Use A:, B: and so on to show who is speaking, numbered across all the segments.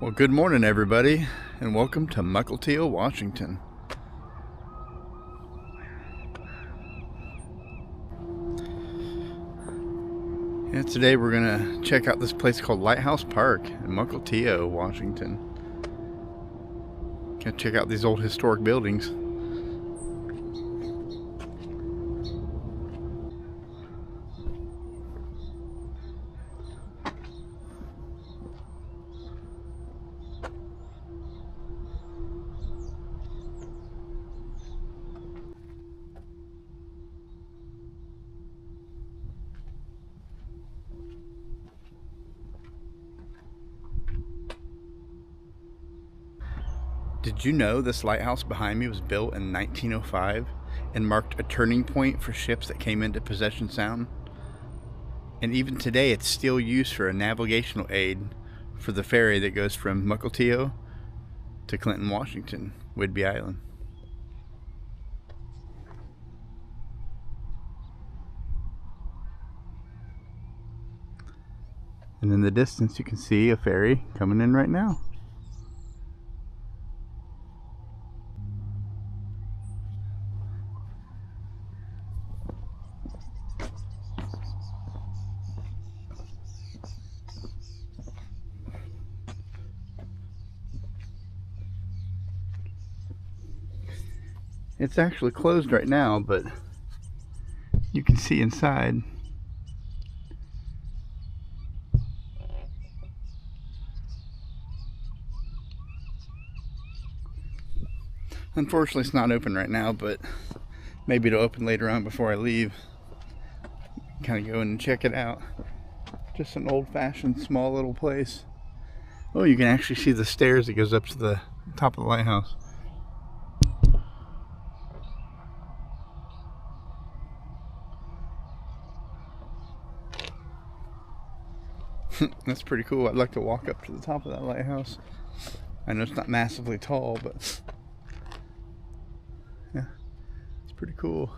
A: Well, good morning, everybody, and welcome to Mukilteo, Washington. And today we're going to check out this place called Lighthouse Park in Mukilteo, Washington. Gonna check out these old historic buildings. Did you know this lighthouse behind me was built in 1905 and marked a turning point for ships that came into Possession Sound? And even today it's still used for a navigational aid for the ferry that goes from Mukilteo to Clinton, Washington, Whidbey Island. And in the distance you can see a ferry coming in right now. It's actually closed right now, but you can see inside. Unfortunately, it's not open right now, but maybe it'll open later on before I leave. Kind of go in and check it out. Just an old-fashioned small little place. Oh, you can actually see the stairs that goes up to the top of the lighthouse. That's pretty cool. I'd like to walk up to the top of that lighthouse. I know it's not massively tall, but yeah, it's pretty cool.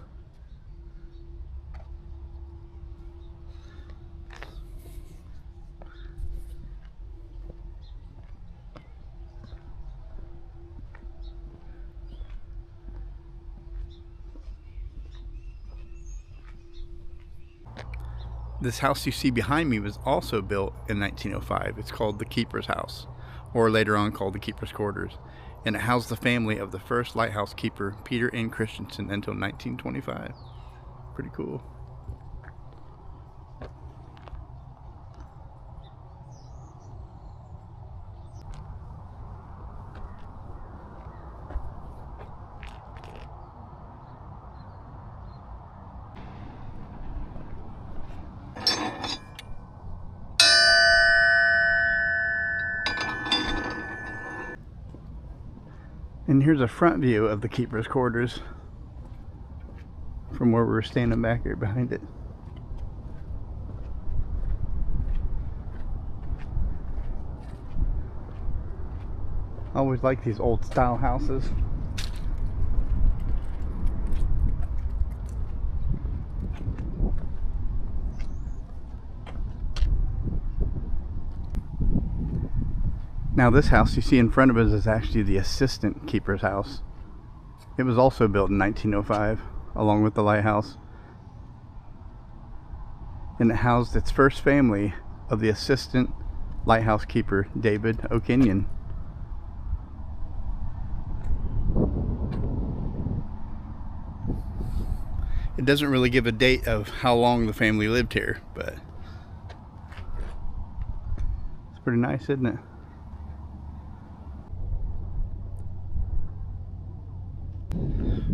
A: This house you see behind me was also built in 1905. It's called the Keeper's House, or later on called the Keeper's Quarters, and it housed the family of the first lighthouse keeper, Peter N. Christensen, until 1925. Pretty cool. And here's a front view of the Keeper's Quarters from where we were standing back here behind it. I always like these old style houses. Now this house you see in front of us is actually the assistant keeper's house. It was also built in 1905 along with the lighthouse. And it housed its first family of the assistant lighthouse keeper, David O'Kenyon. It doesn't really give a date of how long the family lived here, but it's pretty nice, isn't it?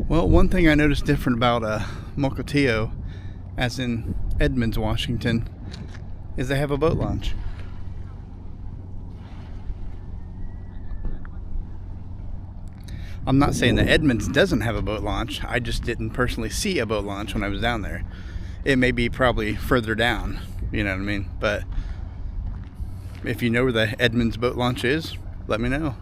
A: Well, one thing I noticed different about Mukilteo, as in Edmonds, Washington, is they have a boat launch. I'm not saying that Edmonds doesn't have a boat launch. I just didn't personally see a boat launch when I was down there. It may be probably further down, you know what I mean? But if you know where the Edmonds boat launch is, let me know.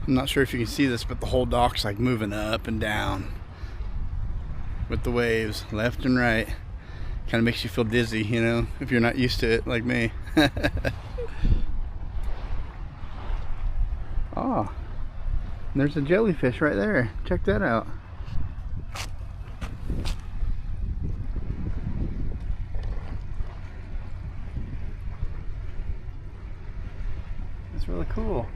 A: I'm not sure if you can see this, but the whole dock's like moving up and down with the waves left and right. Kind of makes you feel dizzy, you know, if you're not used to it like me. Oh, there's a jellyfish right there. Check that out. It's really cool.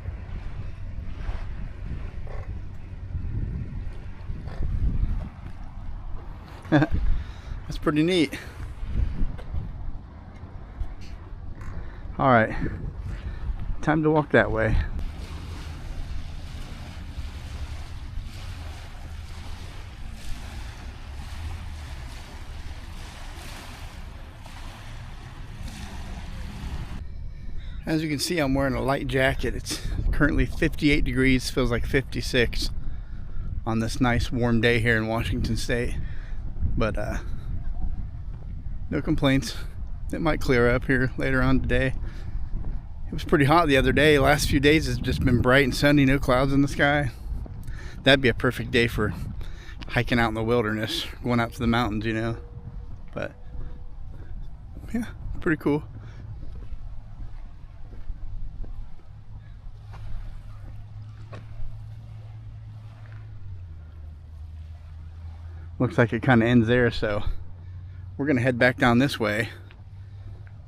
A: That's pretty neat. All right, time to walk that way. As you can see, I'm wearing a light jacket. It's currently 58 degrees, feels like 56 on this nice warm day here in Washington State. But no complaints. It might clear up here later on today. It was pretty hot the other day. The last few days has just been bright and sunny, no clouds in the sky. That'd be a perfect day for hiking out in the wilderness, going out to the mountains, you know. But yeah, pretty cool. Looks like it kind of ends there, so we're gonna head back down this way,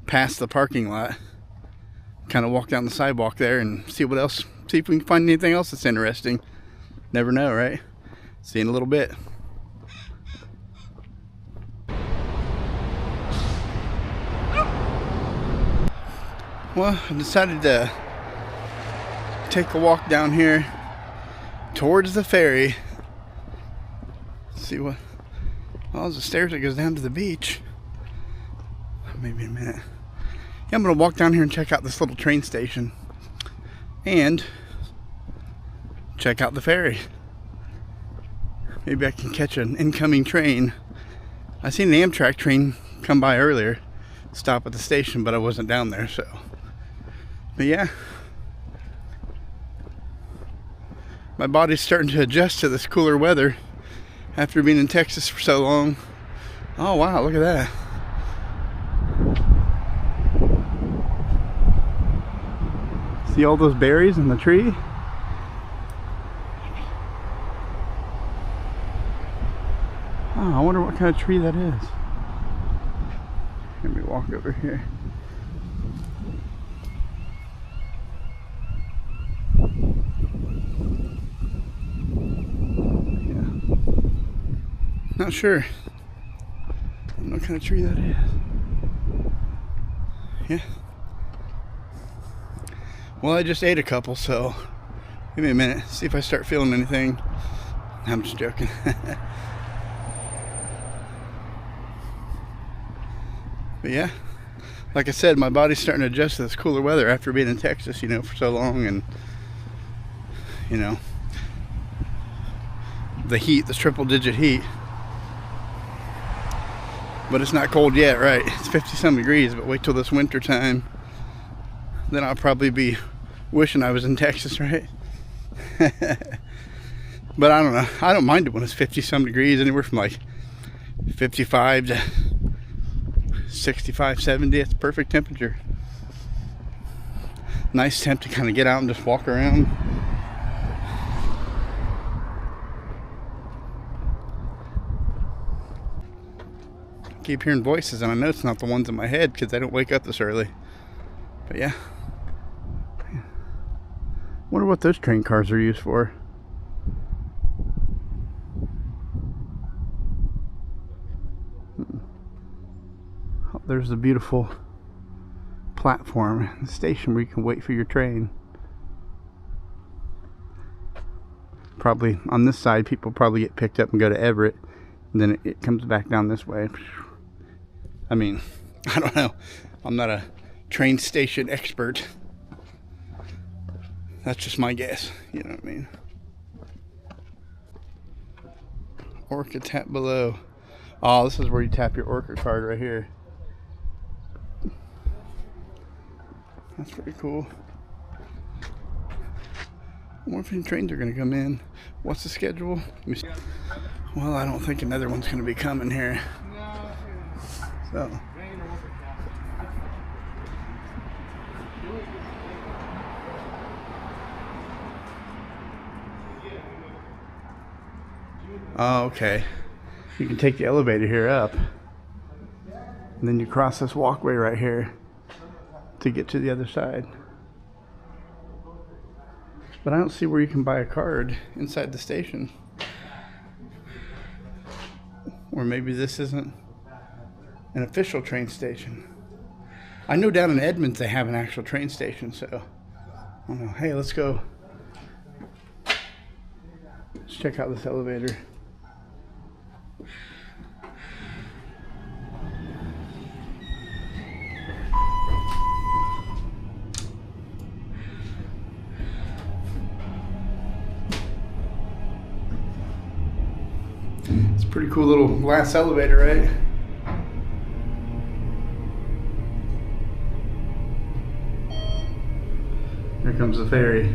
A: past the parking lot, kind of walk down the sidewalk there and see what else, see if we can find anything else that's interesting. Never know, right? See you in a little bit. Well, I decided to take a walk down here towards the ferry. See what, oh, there's a stairs that goes down to the beach. Maybe in a minute. Yeah, I'm gonna walk down here and check out this little train station and check out the ferry. Maybe I can catch an incoming train. I seen the Amtrak train come by earlier, stop at the station, but I wasn't down there, so. But yeah, my body's starting to adjust to this cooler weather after being in Texas for so long. Oh wow, look at that. See all those berries in the tree? Oh, I wonder what kind of tree that is. Let me walk over here. Not sure. I don't know what kind of tree that is. Yeah. Well, I just ate a couple, so give me a minute. See if I start feeling anything. I'm just joking. But yeah, like I said, my body's starting to adjust to this cooler weather after being in Texas, you know, for so long, and you know, the heat, the triple-digit heat. But it's not cold yet, right? It's 50-some degrees, but wait till this winter time. Then I'll probably be wishing I was in Texas, right? But I don't know. I don't mind it when it's 50-some degrees, anywhere from like 55 to 65, 70. It's perfect temperature. Nice temp to kind of get out and just walk around. Keep hearing voices, and I know it's not the ones in my head because I don't wake up this early. But yeah, wonder what those train cars are used for. Oh, there's the beautiful platform, the station where you can wait for your train. Probably on this side, people probably get picked up and go to Everett, and then it comes back down this way. I mean, I don't know. I'm not a train station expert. That's just my guess. You know what I mean? Orca tap below. Oh, this is where you tap your Orca card right here. That's pretty cool. wonder if any trains are going to come in. What's the schedule? Let me see. Well, I don't think another one's going to be coming here. So. Oh, okay. You can take the elevator here up. And then you cross this walkway right here to get to the other side. But I don't see where you can buy a card inside the station. Or maybe this isn't an official train station. I know down in Edmonds they have an actual train station, so I don't know. Hey, let's go. Let's check out this elevator. Pretty cool little glass elevator, right? Here comes the ferry.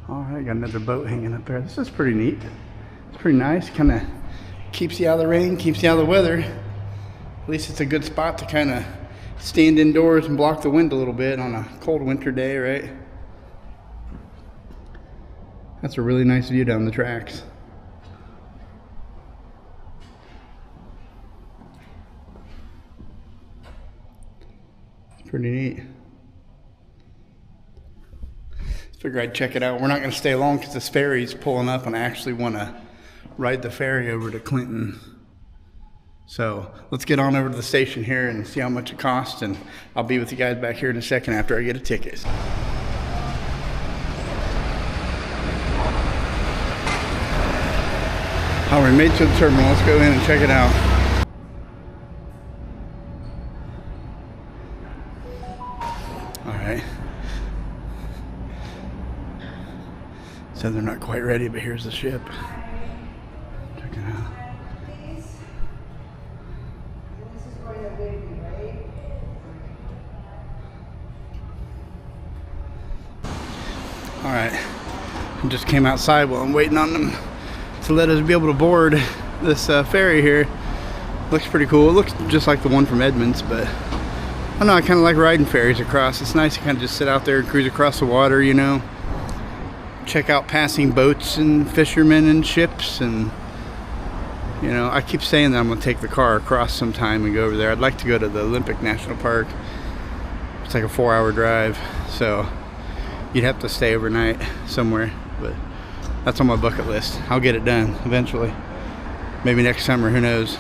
A: All right, got another boat hanging up there. This is pretty neat. It's pretty nice. Kind of keeps you out of the rain, keeps you out of the weather. At least it's a good spot to kind of stand indoors and block the wind a little bit on a cold winter day, right? That's a really nice view down the tracks. It's pretty neat. Figure I'd check it out. We're not going to stay long because this ferry's pulling up and I actually want to ride the ferry over to Clinton. So let's get on over to the station here and see how much it costs, and I'll be with you guys back here in a second after I get a ticket. All right, made to the terminal. Let's go in and check it out. All right. So they're not quite ready, but here's the ship. Check it out. All right, I just came outside while I'm waiting on them to let us be able to board this ferry here. Looks pretty cool. It looks just like the one from Edmonds, but I don't know, I kind of like riding ferries across. It's nice to kind of just sit out there and cruise across the water, you know. Check out passing boats and fishermen and ships, and you know, I keep saying that I'm gonna take the car across sometime and go over there. I'd like to go to the Olympic National Park. It's like a 4-hour drive, so you'd have to stay overnight somewhere, but that's on my bucket list. I'll get it done eventually. Maybe next summer, who knows.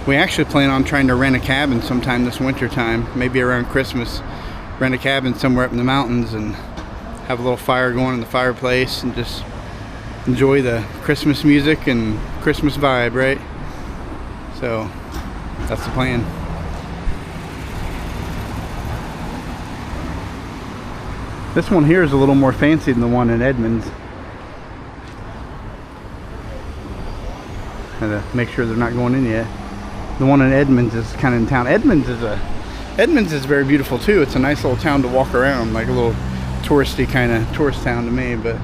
A: We actually plan on trying to rent a cabin sometime this winter time, maybe around Christmas. Rent a cabin somewhere up in the mountains and have a little fire going in the fireplace and just enjoy the Christmas music and Christmas vibe, right? So that's the plan. This one here is a little more fancy than the one in Edmonds. Had to make sure they're not going in yet. The one in Edmonds is kind of in town. Edmonds is very beautiful too. It's a nice little town to walk around, like a little touristy kind of tourist town to me, but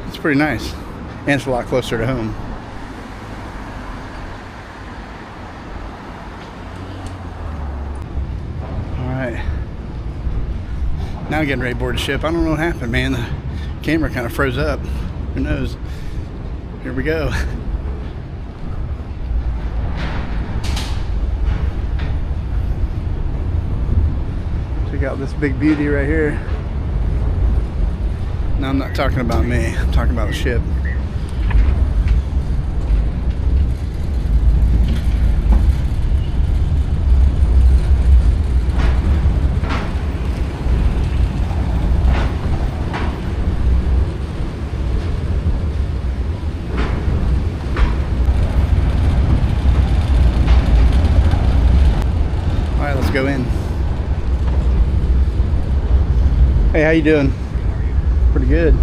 A: it's pretty nice. And it's a lot closer to home. Alright. Now I'm getting ready to board the ship. I don't know what happened, man. The camera kind of froze up. Who knows? Here we go. Check out this big beauty right here. No, I'm not talking about me. I'm talking about the ship. All right, let's go in. Hey, how you doing? Pretty good.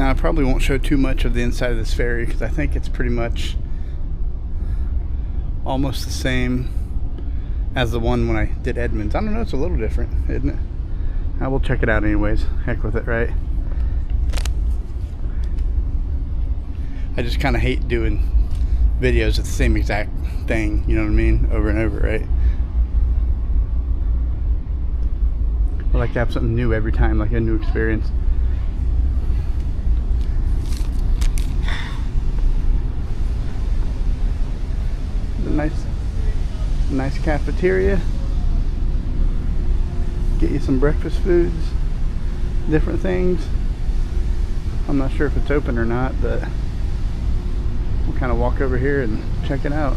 A: Now I probably won't show too much of the inside of this ferry because I think it's pretty much almost the same as the one when I did Edmonds. I don't know, it's a little different, isn't it? I will check it out anyways. Heck with it, right? I just kind of hate doing videos of the same exact thing, you know what I mean? Over and over, right? I like to have something new every time, like a new experience. A nice cafeteria. Get you some breakfast foods, different things. I'm not sure if it's open or not, but we'll kind of walk over here and check it out.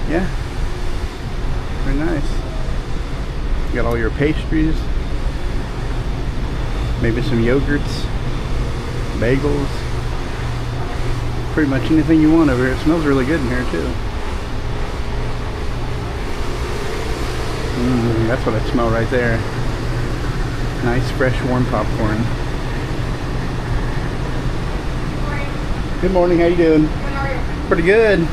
A: Yeah, very nice. You got all your pastries, maybe some yogurts, bagels, pretty much anything you want over here. It smells really good in here too. That's what I smell right there. Nice fresh warm popcorn. Good morning, how you doing?
B: Good, how are you?
A: Pretty good.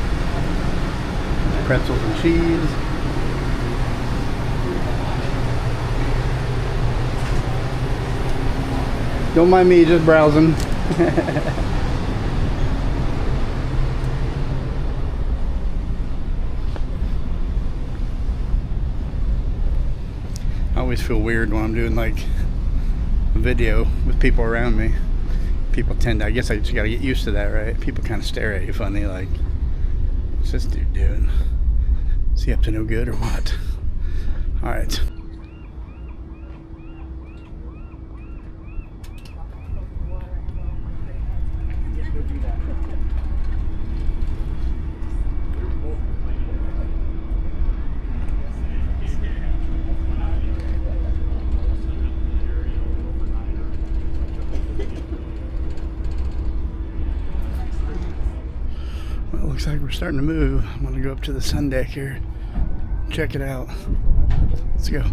A: Pretzels and cheese. Don't mind me, just browsing. I always feel weird when I'm doing like a video with people around me. People tend to, I guess I just gotta get used to that, right? People kind of stare at you funny, like, what's this dude doing? Is he up to no good or what? Alright. Well, it looks like we're starting to move. I'm gonna go up to the sun deck here. Check it out. Let's go.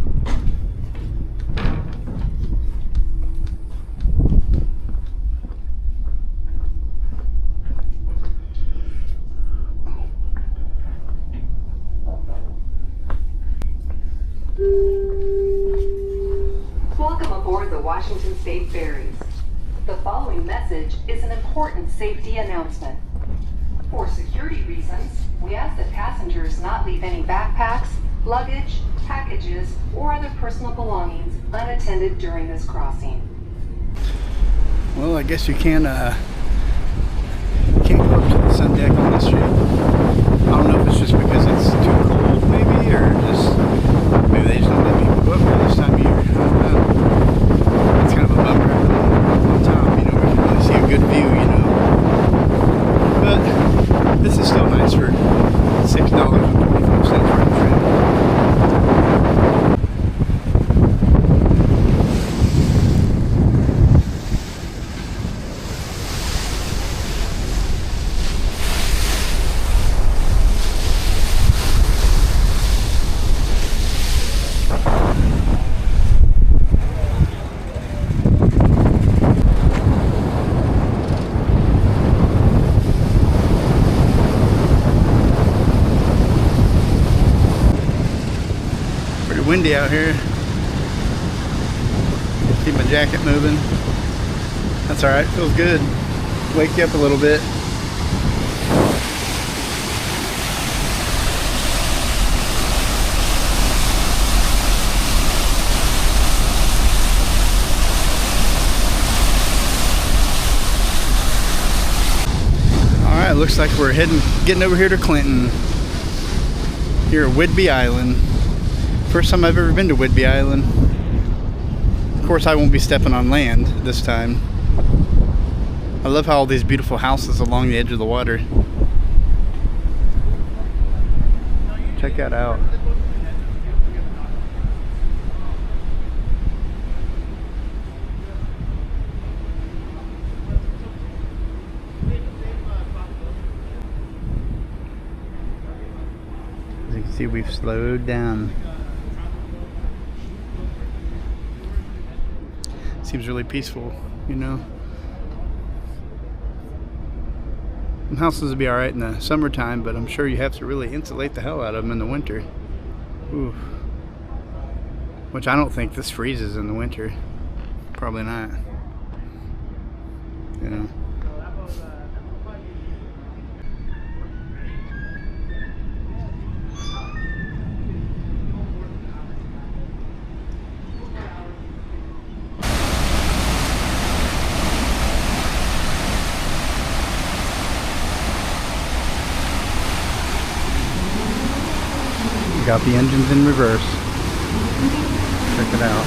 C: Welcome aboard the Washington State Ferries. The following message is an important safety announcement. For security reasons, we ask that passengers not leave any backpacks, luggage, packages, or other personal belongings unattended during this crossing.
A: Well, I guess you can't go up to the sun deck on this ship. I don't know if it's just because it's too cold, maybe, or just maybe they just don't let people go up there this time of year. I don't know. It's kind of a bummer on top, you know, we can really see a good view, you know. But this is still nice for $6.25 for the trip. Windy out here. Keep my jacket moving. That's alright, feels good. Wake you up a little bit. Alright, looks like we're getting over here to Clinton. Here at Whidbey Island. First time I've ever been to Whidbey Island. Of course, I won't be stepping on land this time. I love how all these beautiful houses along the edge of the water. Check that out. You can see we've slowed down. Seems really peaceful, you know. And houses will be alright in the summertime, but I'm sure you have to really insulate the hell out of them in the winter. Ooh. Which I don't think this freezes in the winter. Probably not. You know. Got the engines in reverse. Check it out.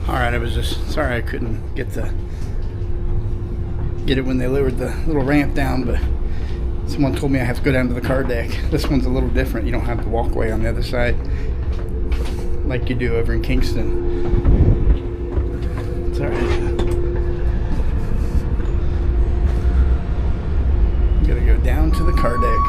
A: Alright, I was just sorry I couldn't get it when they lowered the little ramp down, but someone told me I have to go down to the car deck. This one's a little different. You don't have the walkway on the other side like you do over in Kingston. It's alright. Gotta go down to the car deck.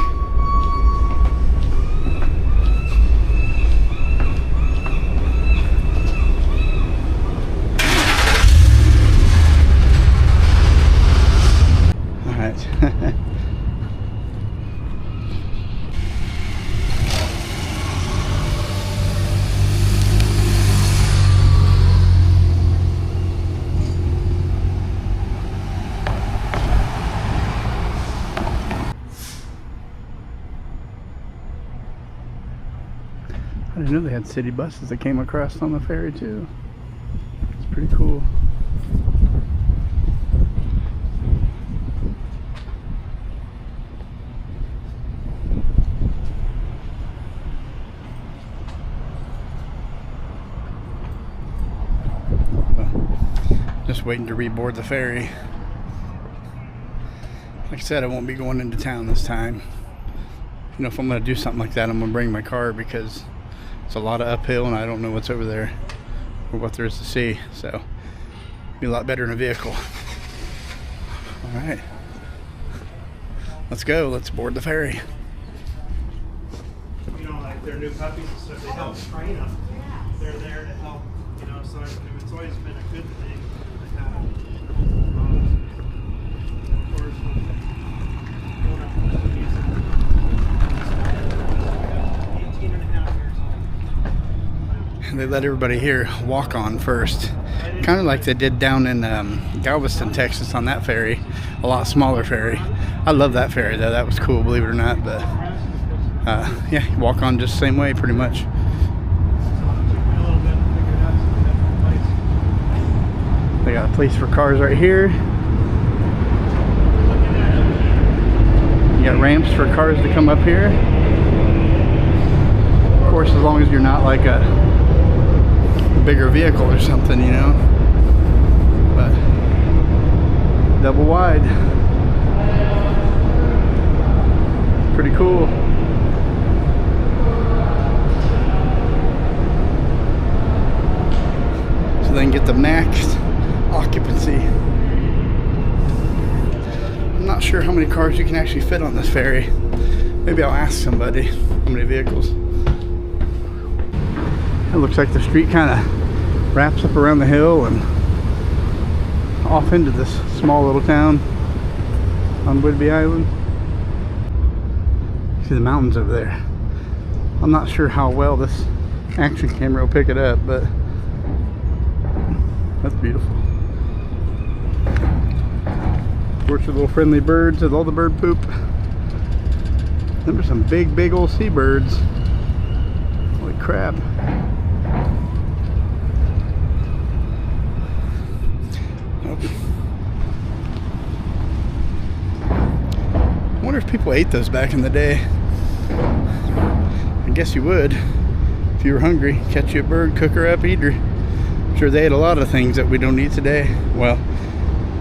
A: I didn't know they had city buses that came across on the ferry too. It's pretty cool. Just waiting to reboard the ferry. Like I said, I won't be going into town this time. You know, if I'm going to do something like that, I'm going to bring my car because it's a lot of uphill and I don't know what's over there or what there is to see. So, it'll be a lot better in a vehicle. Alright. Let's go. Let's board the ferry.
B: You know, like their new puppies and stuff, they help train them. They're there to help, you know, so it's always been a good thing to have. Of course,
A: They let everybody here walk on first, kind of like they did down in Galveston, Texas on that ferry, a lot smaller ferry. I love that ferry though, that was cool, believe it or not. But yeah, you walk on just the same way pretty much. They got a place for cars right here. You got ramps for cars to come up here. Of course, as long as you're not like a bigger vehicle or something, you know. But double wide. Pretty cool. So then get the max occupancy. I'm not sure how many cars you can actually fit on this ferry. Maybe I'll ask somebody how many vehicles. It looks like the street kind of wraps up around the hill and off into this small little town on Whidbey Island. See the mountains over there. I'm not sure how well this action camera will pick it up, but that's beautiful. Of course, the little friendly birds with all the bird poop. Them are some big old seabirds. Holy crap. wonder if people ate those back in the day. I guess you would. If you were hungry, catch you a bird, cook her up, eat her. I'm sure they ate a lot of things that we don't eat today. Well,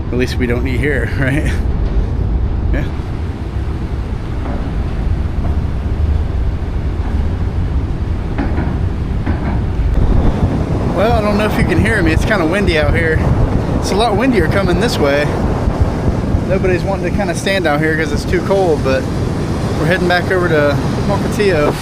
A: at least we don't eat here, right? Yeah. Well, I don't know if you can hear me. It's kind of windy out here. It's a lot windier coming this way. Nobody's wanting to kind of stand out here because it's too cold, but we're heading back over to Mukilteo.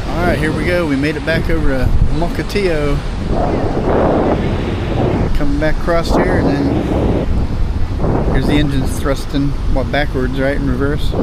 A: Alright, here we go. We made it back over to Mukilteo. Coming back across here, and then here's the engines thrusting, what, backwards, right, in reverse.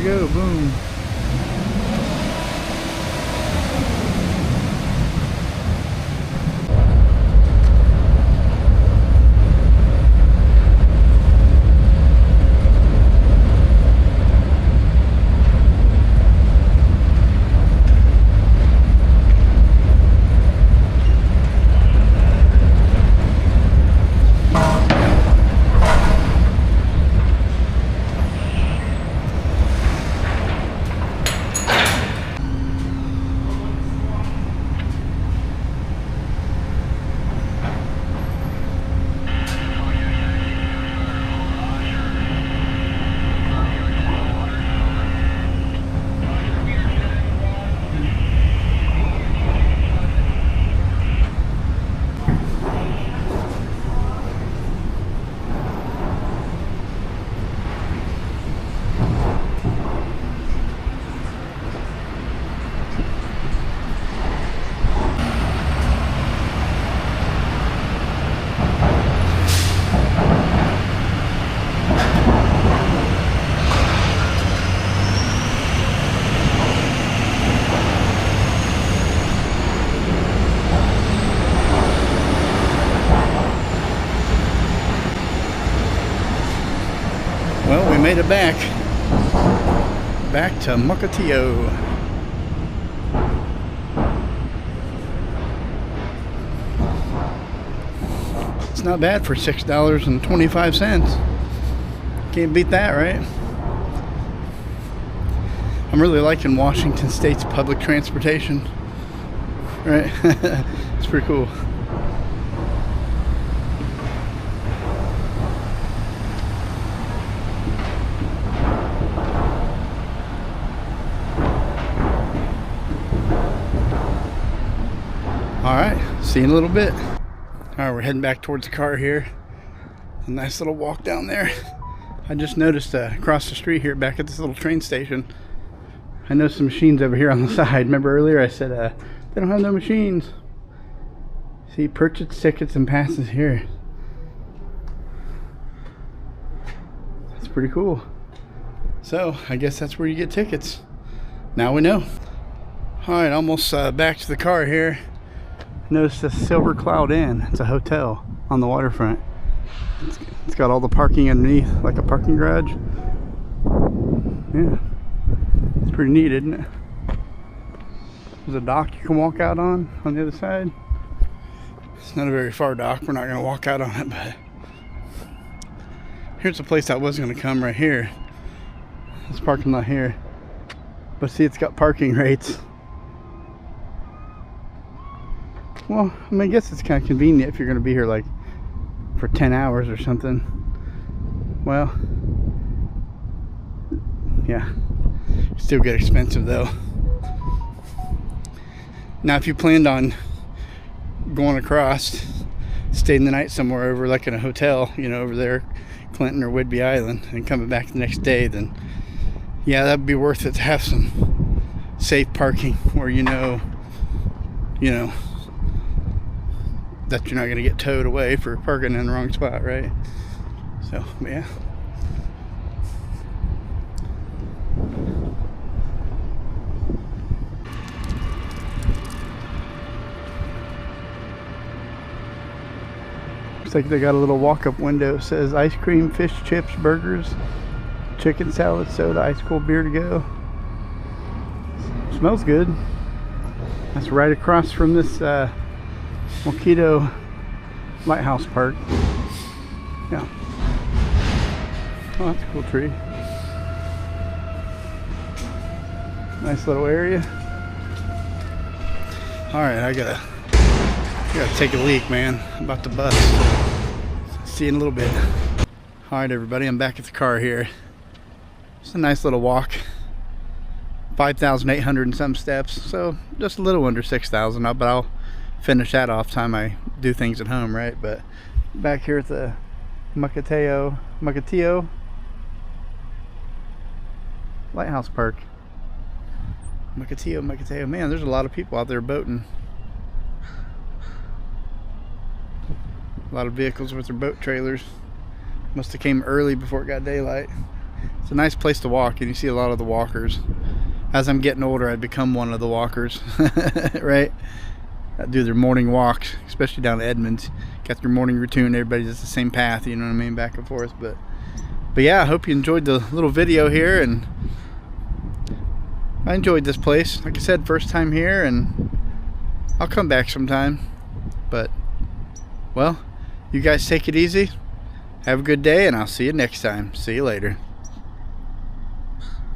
A: Go, boom. Well, we made it back to Mukilteo. It's not bad for $6.25. Can't beat that, right? I'm really liking Washington State's public transportation, right? It's pretty cool. Alright, see you in a little bit. Alright, we're heading back towards the car here. A nice little walk down there. I just noticed across the street here, back at this little train station, I know some machines over here on the side. Remember earlier I said they don't have no machines. See, purchase tickets and passes here. That's pretty cool. So I guess that's where you get tickets. Now we know. Alright, almost back to the car here. Notice the Silver Cloud Inn. It's a hotel on the waterfront. It's got all the parking underneath, like a parking garage. Yeah, it's pretty neat, isn't it? There's a dock you can walk out on the other side. It's not a very far dock. We're not going to walk out on it, but here's a place I was going to come right here. This parking lot here. But see, it's got parking rates. Well, I mean, I guess it's kind of convenient if you're going to be here like for 10 hours or something. Well, yeah, still get expensive though. Now, if you planned on going across, staying the night somewhere over like in a hotel, you know, over there, Clinton or Whidbey Island, and coming back the next day, then yeah, that'd be worth it to have some safe parking where you know that you're not going to get towed away for parking in the wrong spot, right? So, yeah. Looks like they got a little walk-up window. It says ice cream, fish, chips, burgers, chicken salad, soda, ice cold beer to go. Smells good. That's right across from this Mosquito Lighthouse Park. Yeah. Oh, that's a cool tree. Nice little area. Alright, I gotta take a leak, man. I'm about to bust. See you in a little bit. Alright, everybody, I'm back at the car here. It's a nice little walk. 5,800 and some steps, so just a little under 6,000, but I'll finish that off time I do things at home, right? But back here at the Mukilteo Lighthouse Park. Mukilteo. Man, there's a lot of people out there boating. A lot of vehicles with their boat trailers. Must have came early before it got daylight. It's a nice place to walk, and you see a lot of the walkers. As I'm getting older, I'd become one of the walkers, right? I do their morning walks, especially down to Edmonds. Got their morning routine. Everybody does the same path, you know what I mean, back and forth. But yeah, I hope you enjoyed the little video here, and I enjoyed this place. Like I said, first time here, and I'll come back sometime. But well, you guys take it easy. Have a good day, and I'll see you next time. See you later.